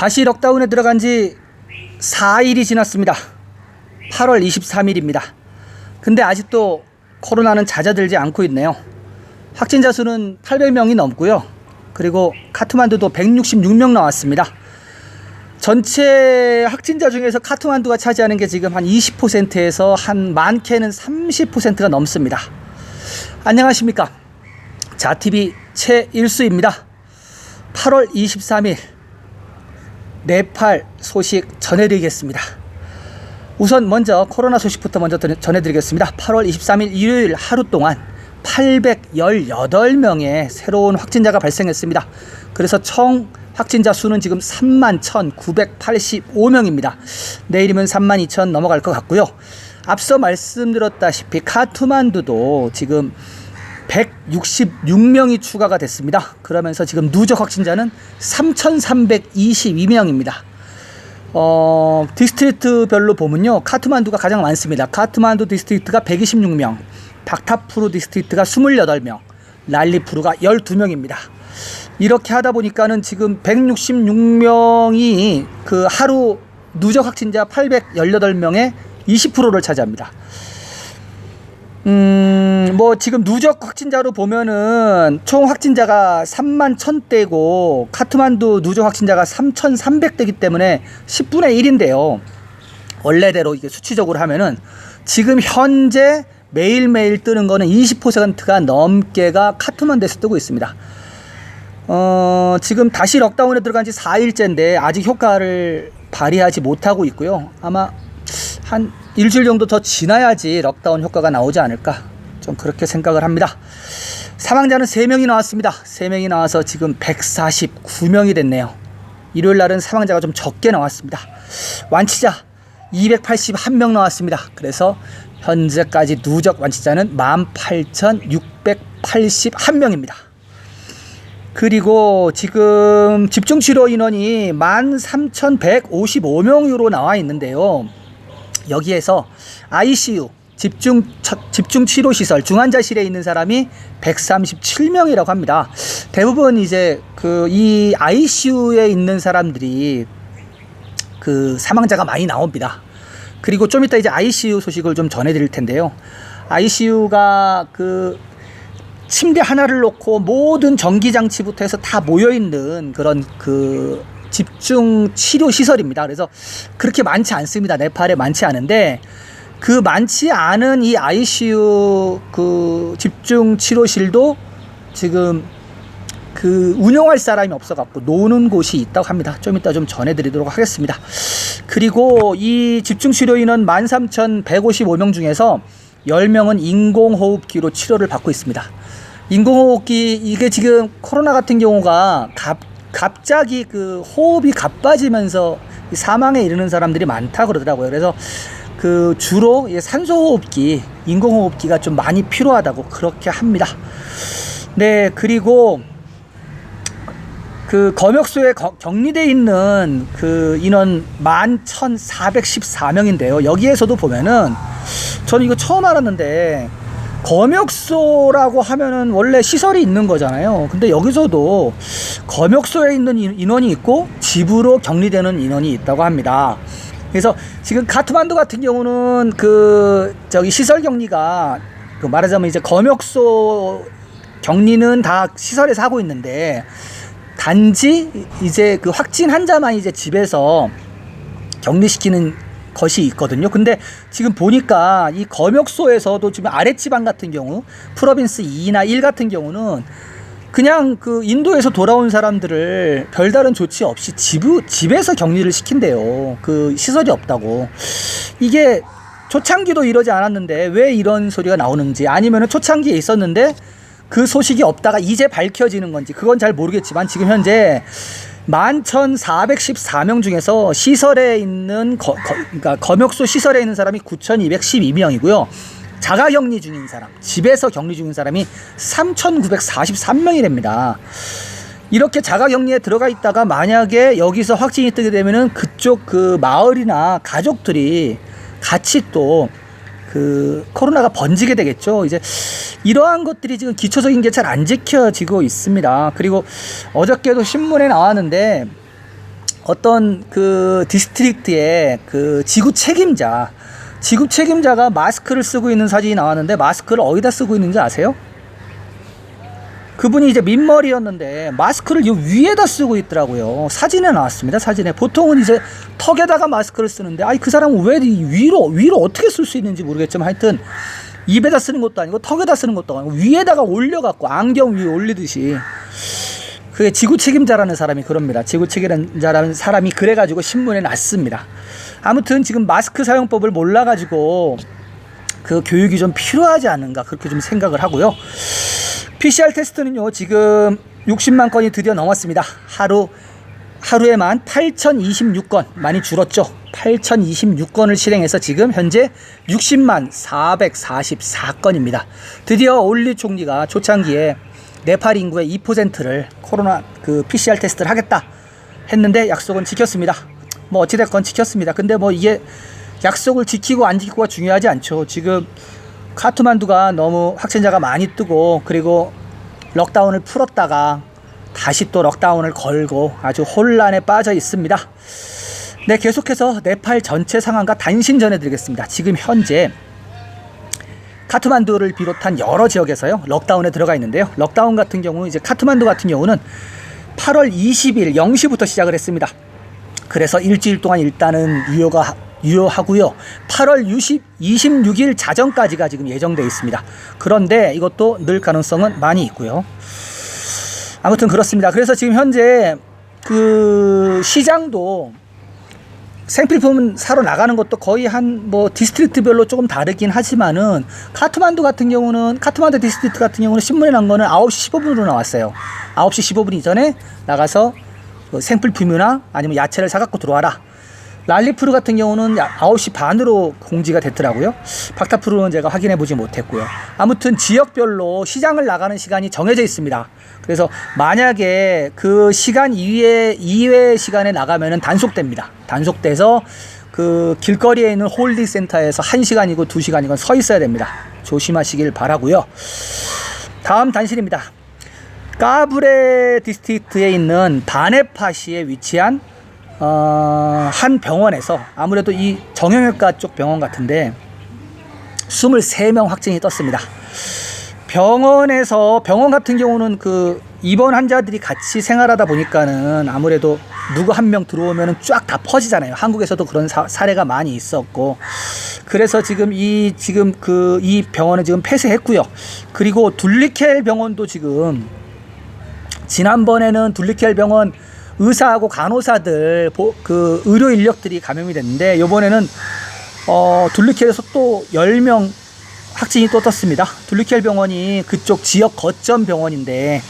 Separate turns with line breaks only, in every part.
다시 럭다운에 들어간 지 4일이 지났습니다. 8월 23일입니다. 근데 아직도 코로나는 잦아들지 않고 있네요. 확진자 수는 800명이 넘고요. 그리고 카트만두도 166명 나왔습니다. 전체 확진자 중에서 카트만두가 차지하는 게 지금 한 20%에서 한 많게는 30%가 넘습니다. 안녕하십니까. 자TV 최일수입니다. 8월 23일 네팔 소식 전해드리겠습니다. 우선 먼저 코로나 소식부터 먼저 전해드리겠습니다. 8월 23일 일요일 하루 동안 818명의 새로운 확진자가 발생했습니다. 그래서 총 확진자 수는 지금 31,985명입니다. 내일이면 32,000 넘어갈 것 같고요. 앞서 말씀드렸다시피 카트만두도 지금 166명이 추가가 됐습니다. 그러면서 지금 누적 확진자는 3,322명입니다. 디스트리트별로 보면요, 카트만두가 가장 많습니다. 카트만두 디스트리트가 126명, 박타푸르 디스트리트가 28명, 랄리푸르가 12명입니다. 이렇게 하다 보니까는 지금 166명이 그 하루 누적 확진자 818명의 20%를 차지합니다. 뭐 지금 누적 확진자로 보면은 총 확진자가 31,000대고 카트만두 누적 확진자가 3,300대이기 때문에 10분의 1인데요. 원래대로 이게 수치적으로 하면은 지금 현재 매일매일 뜨는 거는 20%가 넘게가 카트만두에서 뜨고 있습니다. 지금 다시 럭다운에 들어간 지 4일째인데 아직 효과를 발휘하지 못하고 있고요. 아마 한 일주일 정도 더 지나야지 럭다운 효과가 나오지 않을까, 좀 그렇게 생각을 합니다. 사망자는 3명이 나왔습니다. 3명이 나와서 지금 149명이 됐네요. 일요일 날은 사망자가 좀 적게 나왔습니다. 완치자 281명 나왔습니다. 그래서 현재까지 누적 완치자는 18,681명입니다. 그리고 지금 집중치료 인원이 13,155명으로 나와 있는데요. 여기에서 ICU 집중치료시설 중환자실에 있는 사람이 137명이라고 합니다. 대부분 이제 이 ICU에 있는 사람들이 그 사망자가 많이 나옵니다. 그리고 좀 이따 이제 ICU 소식을 좀 전해드릴 텐데요. ICU가 그 침대 하나를 놓고 모든 전기장치부터 해서 다 모여있는 그런 그 집중 치료 시설입니다. 그래서 그렇게 많지 않습니다. 네팔에 많지 않은데, 그 많지 않은 이 ICU 그 집중 치료실도 지금 그 운영할 사람이 없어갖고 노는 곳이 있다고 합니다. 좀 이따 좀 전해드리도록 하겠습니다. 그리고 이 집중 치료 인원 13,155명 중에서 10명은 인공호흡기로 치료를 받고 있습니다. 인공호흡기, 이게 지금 코로나 같은 경우가 갑자기 그 호흡이 가빠지면서 사망에 이르는 사람들이 많다 그러더라고요. 그래서 그 주로 산소호흡기, 인공호흡기가 좀 많이 필요하다고 그렇게 합니다. 네, 그리고 그 검역소에 격리되어 있는 그 인원 11,414명인데요. 여기에서도 보면은 저는 이거 처음 알았는데, 검역소라고 하면은 원래 시설이 있는 거잖아요. 근데 여기서도 검역소에 있는 인원이 있고 집으로 격리되는 인원이 있다고 합니다. 그래서 지금 카트만두 같은 경우는 시설 격리가 말하자면 이제 검역소 격리는 다 시설에서 하고 있는데, 단지 이제 그 확진 환자만 이제 집에서 격리시키는 것이 있거든요. 근데 지금 보니까 이 검역소에서도 지금 아랫지방 같은 경우, 프로빈스 2나 1 같은 경우는 그냥 그 인도에서 돌아온 사람들을 별다른 조치 없이 집에서 격리를 시킨대요. 그 시설이 없다고. 이게 초창기도 이러지 않았는데 왜 이런 소리가 나오는지, 아니면은 초창기에 있었는데 그 소식이 없다가 이제 밝혀지는 건지, 그건 잘 모르겠지만 지금 현재 11,414명 중에서 시설에 있는 그러니까 검역소 시설에 있는 사람이 9,212명이고요. 자가격리 중인 사람, 집에서 격리 중인 사람이 3,943명이 됩니다. 이렇게 자가격리에 들어가 있다가 만약에 여기서 확진이 뜨게 되면은 그쪽 그 마을이나 가족들이 같이 또 그 코로나가 번지게 되겠죠. 이제 이러한 것들이 지금 기초적인 게 잘 안 지켜지고 있습니다. 그리고 어저께도 신문에 나왔는데 어떤 그 디스트릭트의 그 지구 책임자가 마스크를 쓰고 있는 사진이 나왔는데, 마스크를 어디다 쓰고 있는지 아세요? 그분이 이제 민머리였는데 마스크를 이 위에다 쓰고 있더라고요. 사진에 나왔습니다. 사진에. 보통은 이제 턱에다가 마스크를 쓰는데, 아니 그 사람은 왜 위로 어떻게 쓸 수 있는지 모르겠지만, 하여튼 입에다 쓰는 것도 아니고 턱에다 쓰는 것도 아니고 위에다가 올려갖고 안경 위에 올리듯이. 그게 지구 책임자라는 사람이 그럽니다. 지구 책임자라는 사람이 그래가지고 신문에 났습니다. 아무튼 지금 마스크 사용법을 몰라가지고 그 교육이 좀 필요하지 않은가, 그렇게 좀 생각을 하고요. PCR 테스트는요, 지금 60만 건이 드디어 넘었습니다. 하루에만 8,026건, 많이 줄었죠. 8,026건을 실행해서 지금 현재 60만 444건입니다. 드디어 올리 총리가 초창기에 네팔 인구의 2%를 코로나 그 PCR 테스트를 하겠다 했는데 약속은 지켰습니다. 뭐 어찌됐건 지켰습니다. 근데 뭐 이게 약속을 지키고 안 지키고가 중요하지 않죠. 지금 카트만두가 너무 확진자가 많이 뜨고, 그리고 럭다운을 풀었다가 다시 또 럭다운을 걸고 아주 혼란에 빠져 있습니다. 네, 계속해서 네팔 전체 상황과 단신 전해드리겠습니다. 지금 현재 카트만두를 비롯한 여러 지역에서요, 럭다운에 들어가 있는데요. 럭다운 같은 경우, 이제 카트만두 같은 경우는 8월 20일 0시부터 시작을 했습니다. 그래서 일주일 동안 일단은 유효하고요. 8월 26일 자정까지가 지금 예정되어 있습니다. 그런데 이것도 늘 가능성은 많이 있고요. 아무튼 그렇습니다. 그래서 지금 현재 그 시장도 생필품 사러 나가는 것도 거의 한 뭐 디스트릭트별로 조금 다르긴 하지만은, 카트만두 디스트릭트 같은 경우는 신문에 난 거는 9시 15분으로 나왔어요. 9시 15분 이전에 나가서 생필품이나 아니면 야채를 사갖고 들어와라. 랄리푸르 같은 경우는 9시 반으로 공지가 됐더라고요. 박타푸르는 제가 확인해 보지 못했고요. 아무튼 지역별로 시장을 나가는 시간이 정해져 있습니다. 그래서 만약에 그 시간 이외 시간에 나가면은 단속됩니다. 단속돼서 그 길거리에 있는 홀딩 센터에서 1시간이고 2시간이건 서 있어야 됩니다. 조심하시길 바라고요. 다음 단신입니다. 까브레 디스트릭트에 있는 바네파시에 위치한 한 병원에서, 아무래도 이 정형외과 쪽 병원 같은데 23명 확진이 떴습니다. 병원 같은 경우는 그 입원 환자들이 같이 생활하다 보니까는 아무래도 누구 한 명 들어오면은 쫙 다 퍼지잖아요. 한국에서도 그런 사례가 많이 있었고, 그래서 지금 이 병원은 지금 폐쇄했고요. 그리고 둘리켈 병원도 지금, 지난번에는 둘리켈 병원 의사하고 간호사들 그 의료 인력들이 감염이 됐는데, 이번에는 둘리켈에서 또 10명 확진이 또 떴습니다. 둘리켈 병원이 그쪽 지역 거점 병원인데,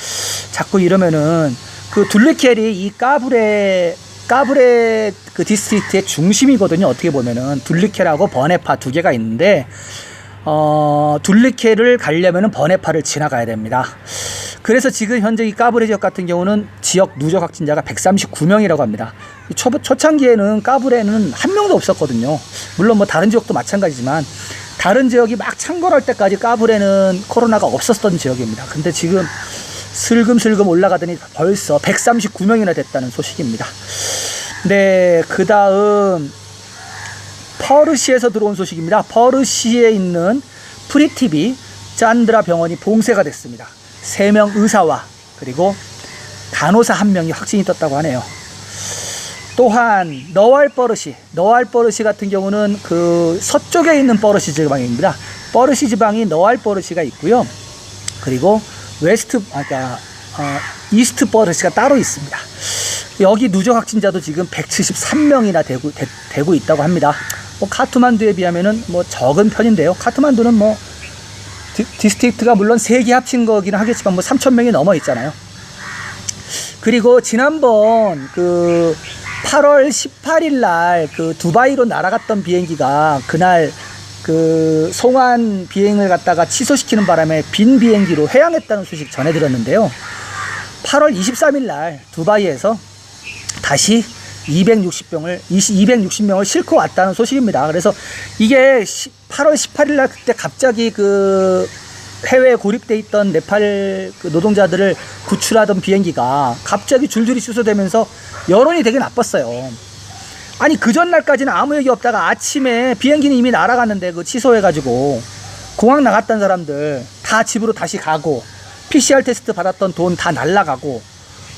자꾸 이러면은 그 둘리켈이 이 까브레 그 디스트릭트의 중심이거든요. 어떻게 보면은 둘리켈하고 버네파 두 개가 있는데, 둘리켈을 가려면은 버네파를 지나가야 됩니다. 그래서 지금 현재 이 까브레 지역 같은 경우는 지역 누적 확진자가 139명이라고 합니다. 초창기에는 까브레는 한 명도 없었거든요. 물론 뭐 다른 지역도 마찬가지지만, 다른 지역이 막 창궐할 때까지 까브레는 코로나가 없었던 지역입니다. 근데 지금 슬금슬금 올라가더니 벌써 139명이나 됐다는 소식입니다. 네, 그 다음 퍼르시에서 들어온 소식입니다. 퍼르시에 있는 프리티비 짠드라 병원이 봉쇄가 됐습니다. 3명 의사와 그리고 간호사 1명이 확진이 떴다고 하네요. 또한 너왈버르시 같은 경우는 그 서쪽에 있는 버르시 지방입니다. 버르시 지방이 너왈버르시가 있고요. 그리고 이스트 버르시가 따로 있습니다. 여기 누적 확진자도 지금 173명이나 되고 있다고 합니다. 뭐 카트만두에 비하면은 뭐 적은 편인데요. 카트만두는 뭐 디스트릭트가 물론 3개 합친 거기는 하겠지만 뭐 3,000명이 넘어 있잖아요. 그리고 지난번 그 8월 18일 날 그 두바이로 날아갔던 비행기가 그날 그 송환 비행을 갖다가 취소시키는 바람에 빈 비행기로 회항했다는 소식 전해드렸는데요. 8월 23일 날 두바이에서 다시 260명을 싣고 왔다는 소식입니다. 그래서 이게 8월 18일 날 그때 갑자기 그 해외에 고립돼 있던 네팔 그 노동자들을 구출하던 비행기가 갑자기 줄줄이 취소되면서 여론이 되게 나빴어요. 아니 그 전날까지는 아무 얘기 없다가 아침에 비행기는 이미 날아갔는데 그 취소해가지고 공항 나갔던 사람들 다 집으로 다시 가고 PCR 테스트 받았던 돈 다 날라가고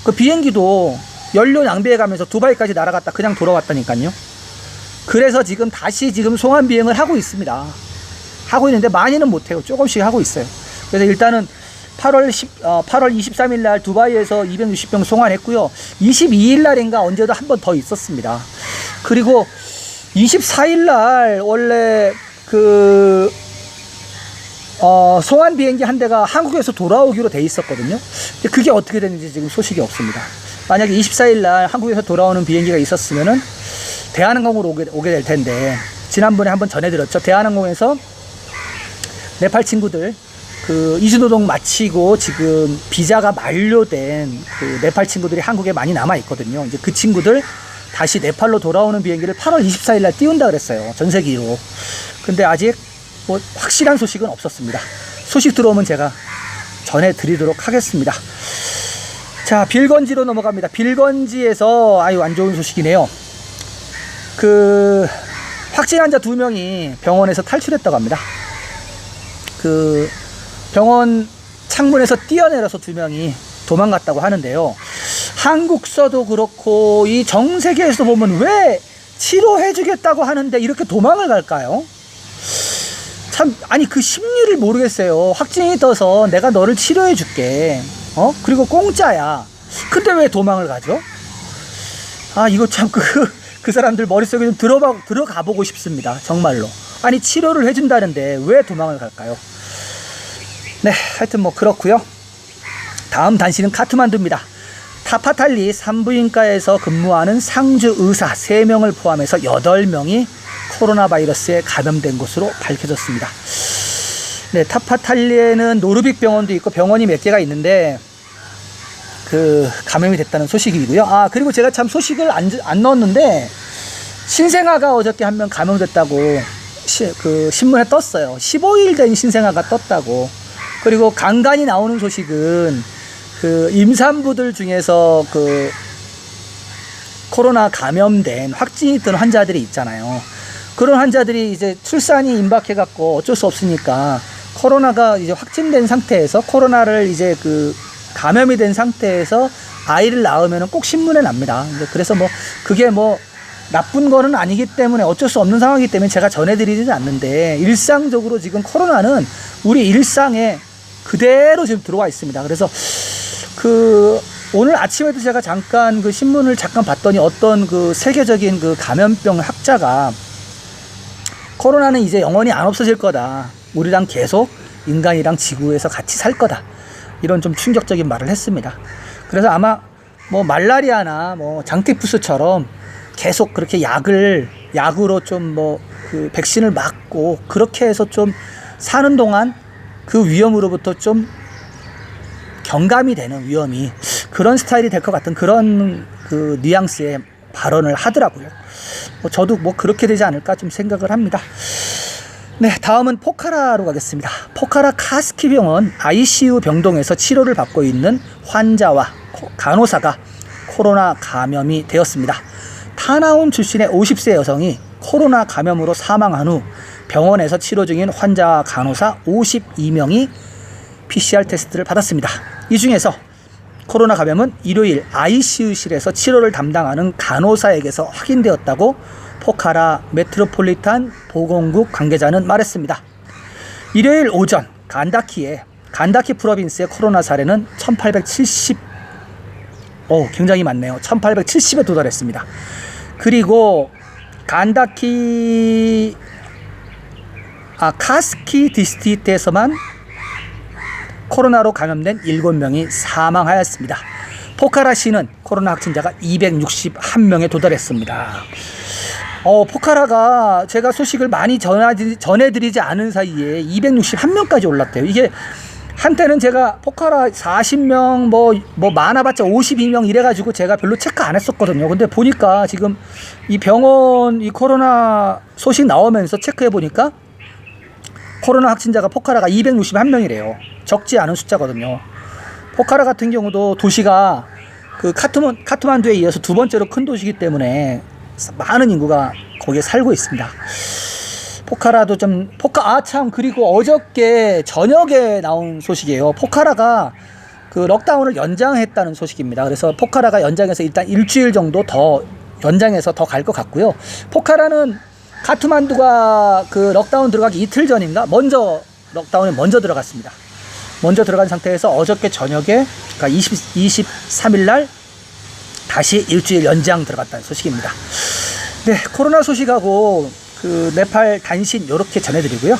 그 비행기도 연료 낭비해가면서 두바이까지 날아갔다 그냥 돌아왔다니까요. 그래서 지금 다시 지금 송환 비행을 하고 있습니다. 하고 있는데 많이는 못해요. 조금씩 하고 있어요. 그래서 일단은 8월 23일 날 두바이에서 260병 송환했고요. 22일 날인가 언제도 한 번 더 있었습니다. 그리고 24일 날 원래 그 송환 비행기 한 대가 한국에서 돌아오기로 돼 있었거든요. 근데 그게 어떻게 됐는지 지금 소식이 없습니다. 만약에 24일 날 한국에서 돌아오는 비행기가 있었으면은 대한항공으로 오게 될 텐데, 지난번에 한번 전해드렸죠. 대한항공에서 네팔 친구들 그 이주노동 마치고 지금 비자가 만료된 그 네팔 친구들이 한국에 많이 남아 있거든요. 이제 그 친구들 다시 네팔로 돌아오는 비행기를 8월 24일 날 띄운다 그랬어요. 전 세계로. 근데 아직 뭐 확실한 소식은 없었습니다. 소식 들어오면 제가 전해드리도록 하겠습니다. 자, 빌건지로 넘어갑니다. 빌건지에서 아유 안 좋은 소식이네요. 그 확진 환자 2명이 병원에서 탈출했다고 합니다. 그 병원 창문에서 뛰어내려서 2명이 도망갔다고 하는데요. 한국서도 그렇고 이 전 세계에서 보면 왜 치료해주겠다고 하는데 이렇게 도망을 갈까요? 참, 아니 그 심리를 모르겠어요. 확진이 떠서 내가 너를 치료해줄게. 그리고 공짜야. 근데 왜 도망을 가죠? 아, 이거 참 그 사람들 머릿속에 좀 들어가 보고 싶습니다. 정말로. 아니 치료를 해준다는데 왜 도망을 갈까요? 네, 하여튼 뭐 그렇고요. 다음 단신은 카트만두입니다. 타파탈리 산부인과에서 근무하는 상주 의사 3명을 포함해서 8명이 코로나 바이러스에 감염된 것으로 밝혀졌습니다. 네, 타파탈리에는 노르빅 병원도 있고 병원이 몇 개가 있는데 그 감염이 됐다는 소식이고요. 아, 그리고 제가 참 소식을 안 넣었는데 신생아가 어저께 한 명 감염됐다고 그 신문에 떴어요. 15일 된 신생아가 떴다고. 그리고 간간히 나오는 소식은 그 임산부들 중에서 그 코로나 감염된 확진이 든 환자들이 있잖아요. 그런 환자들이 이제 출산이 임박해갖고 어쩔 수 없으니까 코로나가 이제 확진된 상태에서 코로나를 이제 그 감염이 된 상태에서 아이를 낳으면은 꼭 신문에 납니다. 그래서 뭐 그게 뭐 나쁜 거는 아니기 때문에 어쩔 수 없는 상황이기 때문에 제가 전해드리지는 않는데 일상적으로 지금 코로나는 우리 일상에 그대로 지금 들어와 있습니다. 그래서 그 오늘 아침에도 제가 잠깐 그 신문을 잠깐 봤더니 어떤 그 세계적인 그 감염병 학자가 코로나는 이제 영원히 안 없어질 거다. 우리랑 계속 인간이랑 지구에서 같이 살 거다. 이런 좀 충격적인 말을 했습니다. 그래서 아마 뭐 말라리아나 뭐 장티푸스처럼 계속 그렇게 약으로 좀 뭐 그 백신을 맞고 그렇게 해서 좀 사는 동안 그 위험으로부터 좀 경감이 되는 위험이 그런 스타일이 될 것 같은 그런 그 뉘앙스의 발언을 하더라고요. 저도 뭐 그렇게 되지 않을까 좀 생각을 합니다. 네, 다음은 포카라로 가겠습니다. 포카라 카스키 병원 ICU 병동에서 치료를 받고 있는 환자와 간호사가 코로나 감염이 되었습니다. 타나온 출신의 50세 여성이 코로나 감염으로 사망한 후 병원에서 치료 중인 환자와 간호사 52명이 PCR 테스트를 받았습니다. 이 중에서 코로나 감염은 일요일 ICU실에서 치료를 담당하는 간호사에게서 확인되었다고 포카라 메트로폴리탄 보건국 관계자는 말했습니다. 일요일 오전 간다키 프로빈스의 코로나 사례는 1870, 굉장히 많네요. 1870에 도달했습니다. 그리고 카스키 디스트릭트에서만 코로나로 감염된 7명이 사망하였습니다. 포카라시는 코로나 확진자가 261명에 도달했습니다. 포카라가 제가 소식을 많이 전해드리지 않은 사이에 261명까지 올랐대요. 이게 한때는 제가 포카라 40명 뭐 많아봤자 52명 이래가지고 제가 별로 체크 안 했었거든요. 근데 보니까 지금 이 병원 이 코로나 소식 나오면서 체크해 보니까 코로나 확진자가 포카라가 261명이래요. 적지 않은 숫자거든요. 포카라 같은 경우도 도시가 그 카트만두에 이어서 두 번째로 큰 도시이기 때문에 많은 인구가 거기에 살고 있습니다. 포카라도 좀 참, 그리고 어저께 저녁에 나온 소식이에요. 포카라가 그 럭다운을 연장했다는 소식입니다. 그래서 포카라가 연장해서 일단 일주일 정도 더 연장해서 더 갈 것 같고요. 포카라는 카트만두가 그 럭다운 들어가기 이틀 전인가 럭다운에 먼저 들어갔습니다. 먼저 들어간 상태에서 어저께 저녁에, 그러니까 23일 날 다시 일주일 연장 들어갔다는 소식입니다. 네, 코로나 소식하고 그 네팔 단신 이렇게 전해드리고요.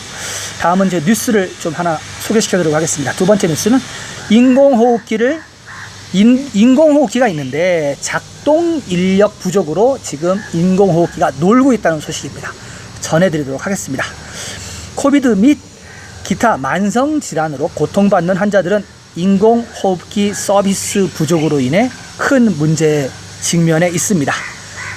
다음은 이제 뉴스를 좀 하나 소개시켜드리도록 하겠습니다. 두 번째 뉴스는 인공호흡기가 있는데 작동 인력 부족으로 지금 인공호흡기가 놀고 있다는 소식입니다. 전해드리도록 하겠습니다. 코비드 및 기타 만성질환으로 고통받는 환자들은 인공호흡기 서비스 부족으로 인해 큰 문제에 직면해 있습니다.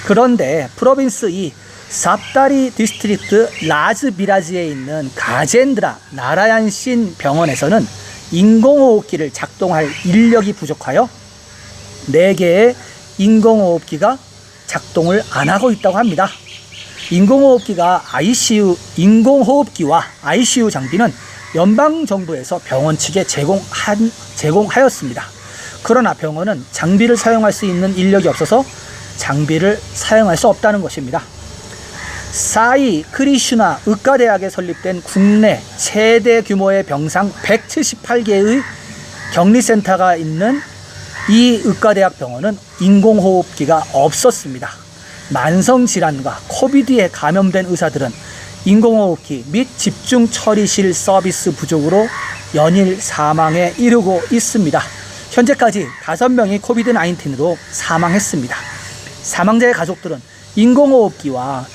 그런데 프로빈스 2 삽다리 디스트릭트 라즈비라지에 있는 가젠드라 나라얀신 병원에서는 인공호흡기를 작동할 인력이 부족하여 4개의 인공호흡기가 작동을 안 하고 있다고 합니다. 인공호흡기와 ICU 장비는 연방정부에서 병원 측에 제공하였습니다. 그러나 병원은 장비를 사용할 수 있는 인력이 없어서 장비를 사용할 수 없다는 것입니다. 사이 크리슈나 의과대학에 설립된 국내 최대 규모의 병상 178개의 격리센터가 있는 이 의과대학 병원은 인공호흡기가 없었습니다. 만성질환과 코비드에 감염된 의사들은 인공호흡기 및 집중처리실 서비스 부족으로 연일 사망에 이르고 있습니다. 현재까지 5명이 코비드-19로 사망했습니다. 사망자의 가족들은 인공호흡기와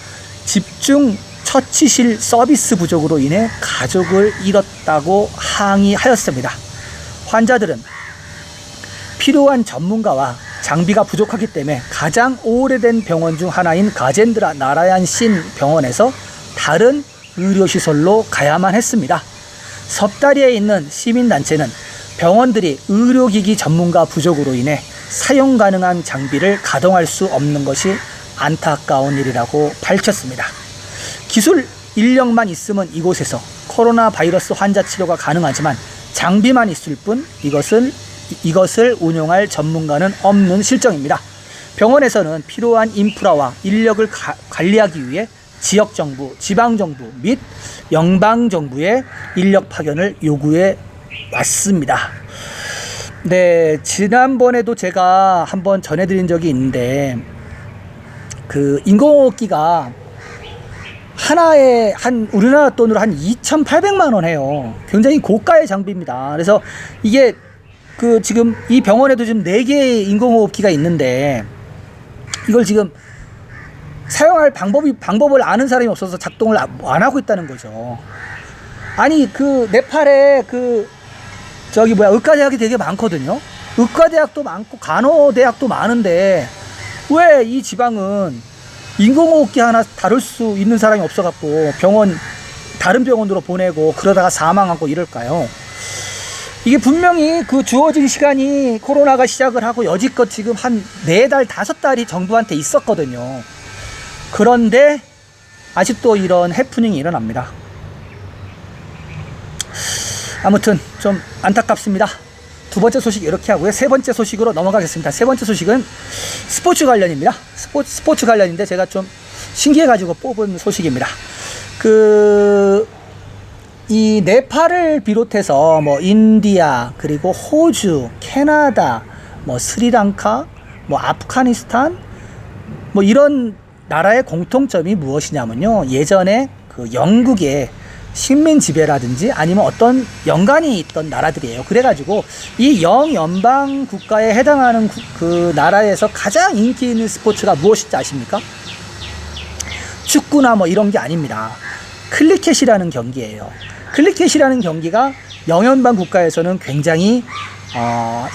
집중처치실 서비스 부족으로 인해 가족을 잃었다고 항의하였습니다. 환자들은 필요한 전문가와 장비가 부족하기 때문에 가장 오래된 병원 중 하나인 가젠드라 나라얀신 병원에서 다른 의료시설로 가야만 했습니다. 섭다리에 있는 시민단체는 병원들이 의료기기 전문가 부족으로 인해 사용 가능한 장비를 가동할 수 없는 것이 안타까운 일이라고 밝혔습니다. 기술 인력만 있으면 이곳에서 코로나 바이러스 환자 치료가 가능하지만 장비만 있을 뿐 이것을 운용할 전문가는 없는 실정입니다. 병원에서는 필요한 인프라와 인력을 관리하기 위해 지역정부, 지방정부 및 연방정부의 인력 파견을 요구해 왔습니다. 네, 지난번에도 제가 한번 전해드린 적이 있는데 그 인공호흡기가 하나에 우리나라 돈으로 한 2,800만 원 해요. 굉장히 고가의 장비입니다. 그래서 이게 그 지금 이 병원에도 지금 4개의 인공호흡기가 있는데 이걸 지금 사용할 방법을 아는 사람이 없어서 작동을 안 하고 있다는 거죠. 아니 그 네팔에 의과대학이 되게 많거든요. 의과대학도 많고 간호대학도 많은데 왜 이 지방은 인공호흡기 하나 다룰 수 있는 사람이 없어갖고 다른 병원으로 보내고 그러다가 사망하고 이럴까요? 이게 분명히 그 주어진 시간이 코로나가 시작을 하고 여지껏 지금 한 4달, 5달이 정부한테 있었거든요. 그런데 아직도 이런 해프닝이 일어납니다. 아무튼 좀 안타깝습니다. 두 번째 소식 이렇게 하고요. 세 번째 소식으로 넘어가겠습니다. 세 번째 소식은 스포츠 관련인데 제가 좀 신기해가지고 뽑은 소식입니다. 이 네팔을 비롯해서 인디아, 그리고 호주, 캐나다, 스리랑카, 아프가니스탄, 이런 나라의 공통점이 무엇이냐면요. 예전에 그 영국의 식민 지배라든지 아니면 어떤 연관이 있던 나라들이에요. 그래가지고 이 영연방 국가에 해당하는 그 나라에서 가장 인기 있는 스포츠가 무엇인지 아십니까? 축구나 이런 게 아닙니다. 클리켓이라는 경기예요. 클리켓이라는 경기가 영연방 국가에서는 굉장히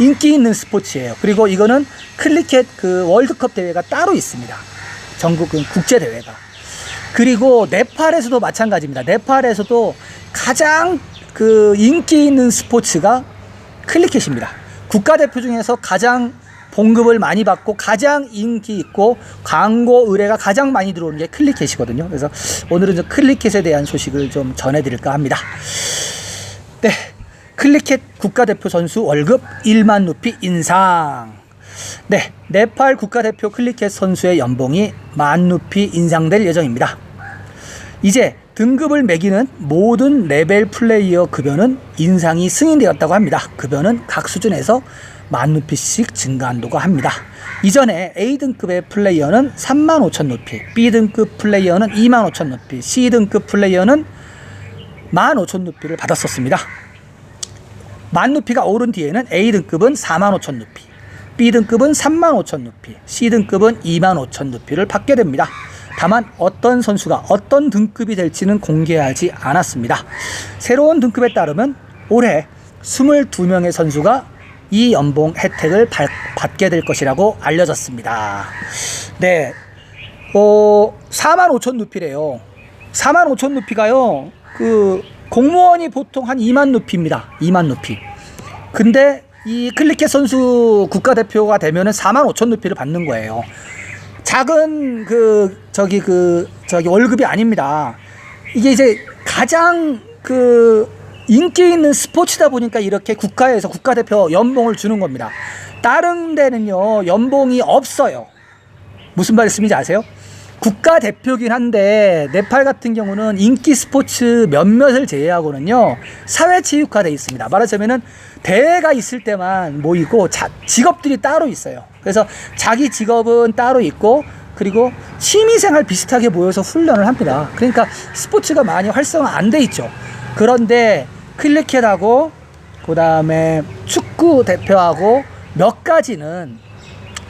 인기 있는 스포츠예요. 그리고 이거는 클리켓 월드컵 대회가 따로 있습니다. 전국 국제 대회가. 그리고 네팔에서도 마찬가지입니다. 네팔에서도 가장 그 인기 있는 스포츠가 클리켓입니다. 국가대표 중에서 가장 봉급을 많이 받고 가장 인기 있고 광고 의뢰가 가장 많이 들어오는 게 클리켓이거든요. 그래서 오늘은 좀 클리켓에 대한 소식을 좀 전해드릴까 합니다. 네, 클리켓 국가대표 선수 월급 1만 루피 인상. 네, 네팔 국가대표 클리켓 선수의 연봉이 1만 루피 인상될 예정입니다. 이제 등급을 매기는 모든 레벨 플레이어 급여는 인상이 승인되었다고 합니다. 급여는 각 수준에서 1만 루피씩 증가한다고 합니다. 이전에 A등급의 플레이어는 3만 5천 루피, B등급 플레이어는 2만 5천 루피, C등급 플레이어는 1만 5천 루피를 받았었습니다. 1만 루피가 오른 뒤에는 A등급은 4만 5천 루피, B등급은 3만 5천 루피, C등급은 2만 5천 루피를 받게 됩니다. 다만 어떤 선수가 어떤 등급이 될지는 공개하지 않았습니다. 새로운 등급에 따르면 올해 22명의 선수가 이 연봉 혜택을 받게 될 것이라고 알려졌습니다. 네, 4만 5천 루피래요. 4만 5천 루피가요, 그 공무원이 보통 한 2만 루피입니다. 2만 루피. 근데 이 클리켓 선수 국가대표가 되면은 4만 5천 루피를 받는 거예요. 작은 저기 월급이 아닙니다. 이게 이제 가장 인기 있는 스포츠다 보니까 이렇게 국가에서 국가대표 연봉을 주는 겁니다. 다른 데는요, 연봉이 없어요. 무슨 말씀인지 아세요? 국가대표긴 한데 네팔 같은 경우는 인기 스포츠 몇몇을 제외하고는요, 사회체육화되어 있습니다. 말하자면은 대회가 있을 때만 모이고 직업들이 따로 있어요. 그래서 자기 직업은 따로 있고, 그리고 취미생활 비슷하게 모여서 훈련을 합니다. 그러니까 스포츠가 많이 활성화 안 돼 있죠. 그런데 클리켓하고 그 다음에 축구 대표하고 몇 가지는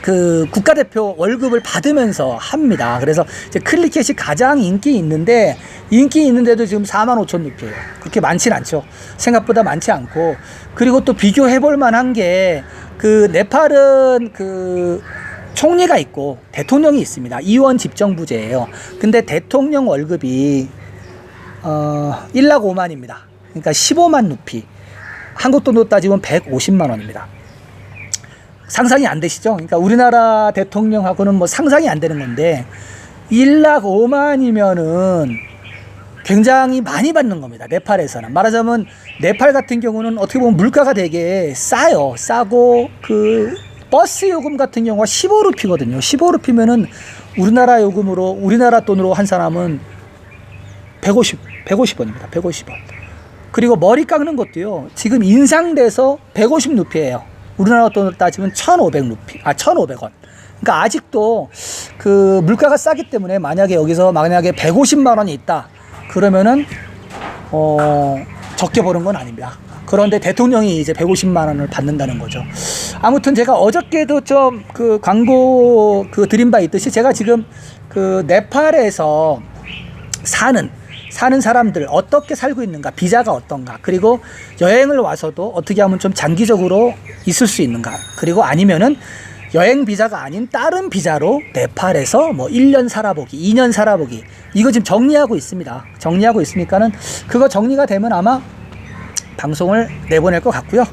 그 국가대표 월급을 받으면서 합니다. 그래서 이제 클리켓이 가장 인기 있는데도 지금 4만 5천 루피예요. 그렇게 많진 않죠. 생각보다 많지 않고, 그리고 또 비교해볼 만한 게 그 네팔은 그 총리가 있고 대통령이 있습니다. 2원 집정부제예요. 근데 대통령 월급이 1락 5만입니다. 그러니까 15만 루피. 한국 돈으로 따지면 150만 원입니다. 상상이 안 되시죠? 그러니까 우리나라 대통령하고는 뭐 상상이 안 되는 건데 1락 5만이면은 굉장히 많이 받는 겁니다. 네팔에서는. 말하자면 네팔 같은 경우는 어떻게 보면 물가가 되게 싸요. 싸고 그 버스 요금 같은 경우가 15루피거든요. 15루피면은 우리나라 요금으로, 우리나라 돈으로 한 사람은 150원입니다. 150원. 그리고 머리 깎는 것도요, 지금 인상돼서 150루피예요. 우리나라 돈으로 따지면 1,500원. 그러니까 아직도 그 물가가 싸기 때문에 만약에 여기서 150만 원이 있다. 그러면은 적게 버는 건 아닙니다. 그런데 대통령이 이제 150만 원을 받는다는 거죠. 아무튼 제가 어저께도 좀 그 광고 드린 바 있듯이, 제가 지금 그 네팔에서 사는 사람들 어떻게 살고 있는가, 비자가 어떤가, 그리고 여행을 와서도 어떻게 하면 좀 장기적으로 있을 수 있는가, 그리고 아니면은 여행 비자가 아닌 다른 비자로 네팔에서 뭐 1년 살아보기, 2년 살아보기, 이거 지금 정리하고 있습니다. 정리하고 있으니까는 그거 정리가 되면 아마 방송을 내보낼 것 같고요.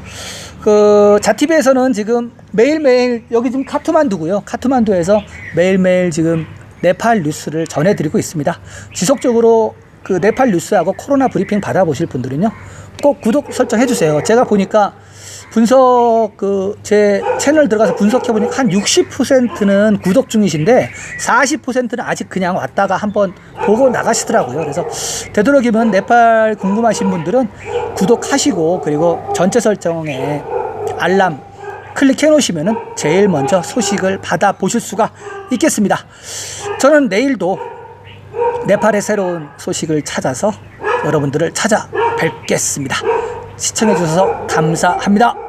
그 자티비에서는 지금 매일매일, 여기 지금 카트만두고요. 카트만두에서 매일매일 지금 네팔 뉴스를 전해드리고 있습니다. 지속적으로 그 네팔 뉴스하고 코로나 브리핑 받아보실 분들은요, 꼭 구독 설정해주세요. 제가 보니까 제 채널 들어가서 분석해보니까 한 60%는 구독 중이신데 40%는 아직 그냥 왔다가 한번 보고 나가시더라고요. 그래서 되도록이면 네팔 궁금하신 분들은 구독하시고, 그리고 전체 설정에 알람 클릭해 놓으시면은 제일 먼저 소식을 받아보실 수가 있겠습니다. 저는 내일도 네팔의 새로운 소식을 찾아서 여러분들을 찾아뵙겠습니다. 시청해 주셔서 감사합니다.